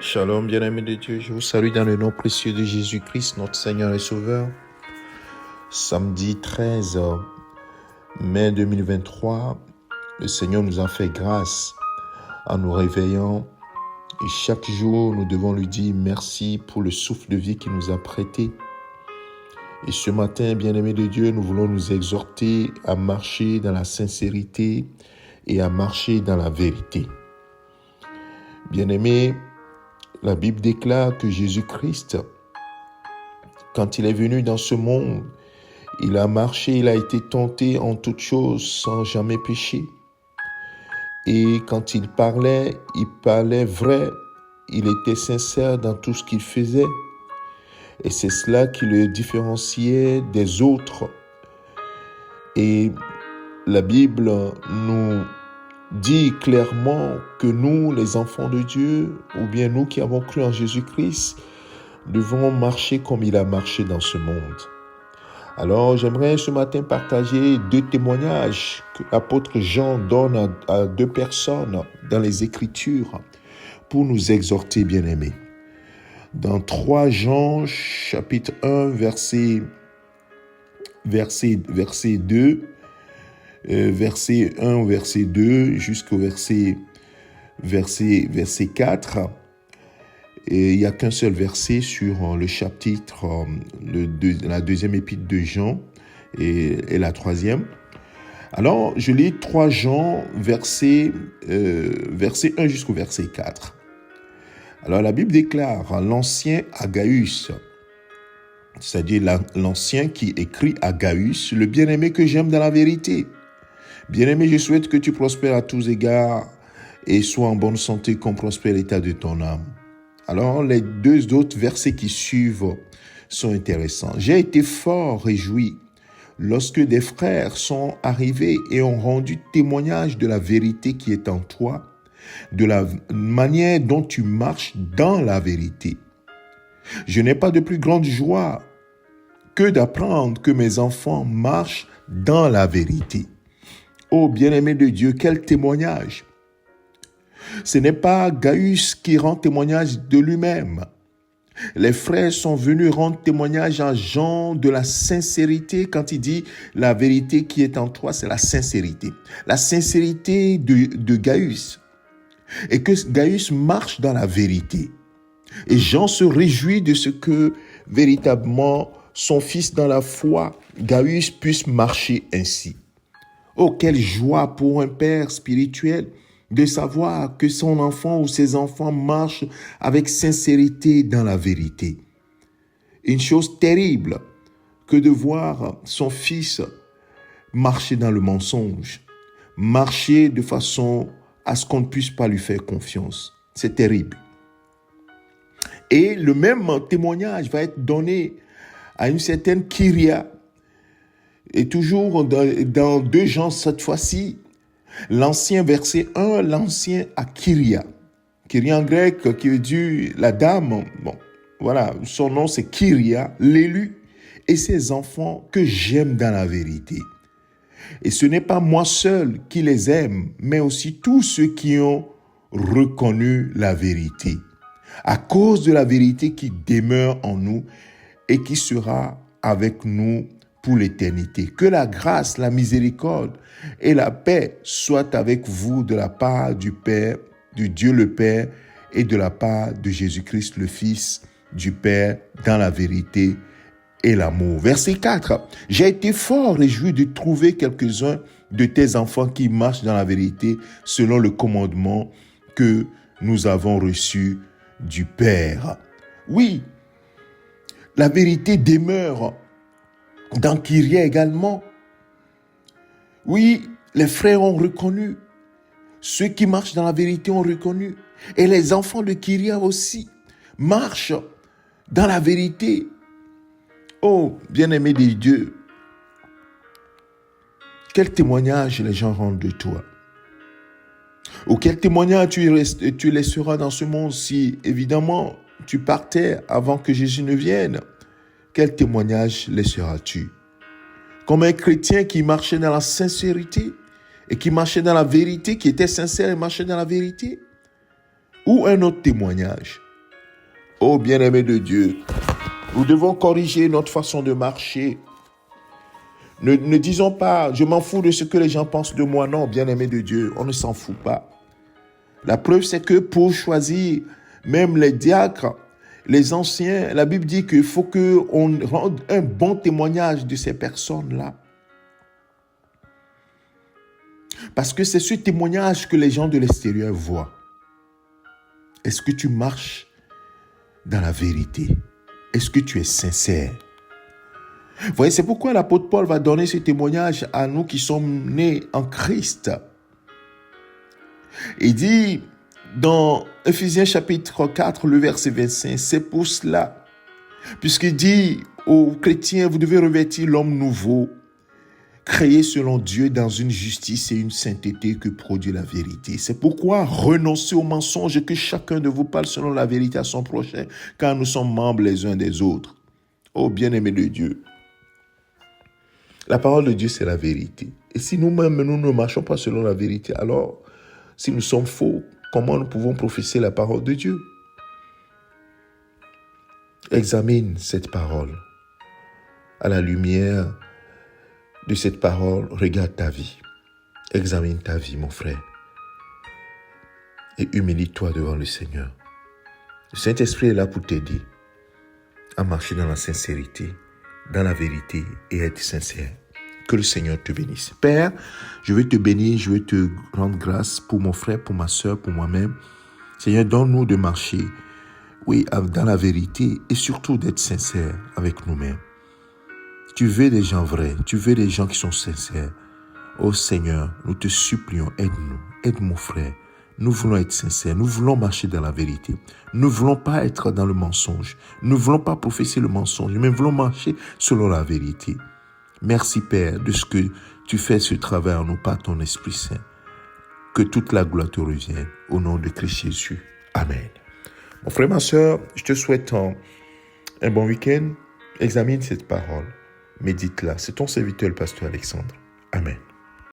Shalom, bien-aimés de Dieu, je vous salue dans le nom précieux de Jésus-Christ, notre Seigneur et Sauveur. Samedi 13 mai 2023, le Seigneur nous a fait grâce en nous réveillant et chaque jour nous devons lui dire merci pour le souffle de vie qu'il nous a prêté. Et ce matin, bien-aimés de Dieu, nous voulons nous exhorter à marcher dans la sincérité et à marcher dans la vérité. Bien-aimés, la Bible déclare que Jésus-Christ, quand il est venu dans ce monde, il a marché, il a été tenté en toutes choses sans jamais pécher. Et quand il parlait vrai, il était sincère dans tout ce qu'il faisait. Et c'est cela qui le différenciait des autres. Et la Bible nous dit clairement que nous, les enfants de Dieu, ou bien nous qui avons cru en Jésus-Christ, devons marcher comme il a marché dans ce monde. Alors, j'aimerais ce matin partager 2 témoignages que l'apôtre Jean donne à 2 personnes dans les Écritures pour nous exhorter, bien-aimés. Dans 3 Jean, chapitre 1, verset 2, verset 1 au verset 2 jusqu'au verset 4. Et il n'y a qu'un seul verset sur le chapitre, la 2e épître de Jean et la 3e. Alors, je lis 3 Jean, verset 1 jusqu'au verset 4. Alors, la Bible déclare, l'ancien Agaius, c'est-à-dire l'ancien qui écrit à Gaius, le bien-aimé que j'aime dans la vérité. Bien-aimé, je souhaite que tu prospères à tous égards et sois en bonne santé comme prospère l'état de ton âme. Alors, les 2 autres versets qui suivent sont intéressants. J'ai été fort réjoui lorsque des frères sont arrivés et ont rendu témoignage de la vérité qui est en toi, de la manière dont tu marches dans la vérité. Je n'ai pas de plus grande joie que d'apprendre que mes enfants marchent dans la vérité. Oh, bien-aimé de Dieu, quel témoignage! Ce n'est pas Gaius qui rend témoignage de lui-même. Les frères sont venus rendre témoignage à Jean de la sincérité. Quand il dit la vérité qui est en toi, c'est la sincérité. La sincérité de Gaius. Et que Gaius marche dans la vérité. Et Jean se réjouit de ce que véritablement son fils dans la foi, Gaius, puisse marcher ainsi. Oh, quelle joie pour un père spirituel de savoir que son enfant ou ses enfants marchent avec sincérité dans la vérité. Une chose terrible que de voir son fils marcher dans le mensonge, marcher de façon à ce qu'on ne puisse pas lui faire confiance. C'est terrible. Et le même témoignage va être donné à une certaine Kyria. Et toujours dans 2 Jean cette fois-ci, l'ancien verset 1, l'ancien à Kyria. Kyria en grec qui veut dire la dame. Bon, voilà, son nom c'est Kyria, l'élu, et ses enfants que j'aime dans la vérité. Et ce n'est pas moi seul qui les aime, mais aussi tous ceux qui ont reconnu la vérité. À cause de la vérité qui demeure en nous et qui sera avec nous pour l'éternité. Que la grâce, la miséricorde et la paix soient avec vous de la part du Père, du Dieu le Père et de la part de Jésus-Christ le Fils du Père dans la vérité et l'amour. Verset 4. J'ai été fort réjoui de trouver quelques-uns de tes enfants qui marchent dans la vérité selon le commandement que nous avons reçu du Père. Oui, la vérité demeure dans Kyria également. Oui, les frères ont reconnu. Ceux qui marchent dans la vérité ont reconnu. Et les enfants de Kyria aussi marchent dans la vérité. Oh, bien-aimé de Dieu, quel témoignage les gens rendent de toi? Ou quel témoignage tu laisseras dans ce monde si, évidemment, tu partais avant que Jésus ne vienne? Quel témoignage laisseras-tu? Comme un chrétien qui marchait dans la sincérité et qui marchait dans la vérité, qui était sincère et marchait dans la vérité? ou un autre témoignage. Oh bien-aimé de Dieu, nous devons corriger notre façon de marcher. Ne disons pas, je m'en fous de ce que les gens pensent de moi. Non, bien-aimé de Dieu, on ne s'en fout pas. La preuve, c'est que pour choisir même les diacres, les anciens, la Bible dit qu'il faut qu'on rende un bon témoignage de ces personnes-là. Parce que c'est ce témoignage que les gens de l'extérieur voient. Est-ce que tu marches dans la vérité? Est-ce que tu es sincère? Vous voyez, c'est pourquoi l'apôtre Paul va donner ce témoignage à nous qui sommes nés en Christ. Il dit dans Ephésiens chapitre 4, le verset 25, c'est pour cela, puisqu'il dit aux chrétiens, vous devez revêtir l'homme nouveau, créé selon Dieu dans une justice et une sainteté que produit la vérité. C'est pourquoi renoncez au mensonge et que chacun de vous parle selon la vérité à son prochain, car nous sommes membres les uns des autres. Oh bien-aimé de Dieu, la parole de Dieu, c'est la vérité. Et si nous-mêmes, nous ne marchons pas selon la vérité, alors, si nous sommes faux, comment nous pouvons professer la parole de Dieu? Examine cette parole. À la lumière de cette parole, regarde ta vie. Examine ta vie, mon frère. Et humilie-toi devant le Seigneur. Le Saint-Esprit est là pour t'aider à marcher dans la sincérité, dans la vérité et être sincère. Que le Seigneur te bénisse. Père, je veux te bénir, je veux te rendre grâce pour mon frère, pour ma soeur, pour moi-même. Seigneur, donne-nous de marcher, oui, dans la vérité et surtout d'être sincère avec nous-mêmes. Tu veux des gens vrais, tu veux des gens qui sont sincères. Oh Seigneur, nous te supplions, aide-nous, aide mon frère. Nous voulons être sincères, nous voulons marcher dans la vérité. Nous ne voulons pas être dans le mensonge. Nous ne voulons pas professer le mensonge, mais nous voulons marcher selon la vérité. Merci Père de ce que tu fais ce travail en nous par ton Esprit Saint. Que toute la gloire te revienne au nom de Christ Jésus. Amen. Mon frère, ma soeur, je te souhaite un bon week-end. Examine cette parole. Médite-la. C'est ton serviteur, le pasteur Alexandre. Amen.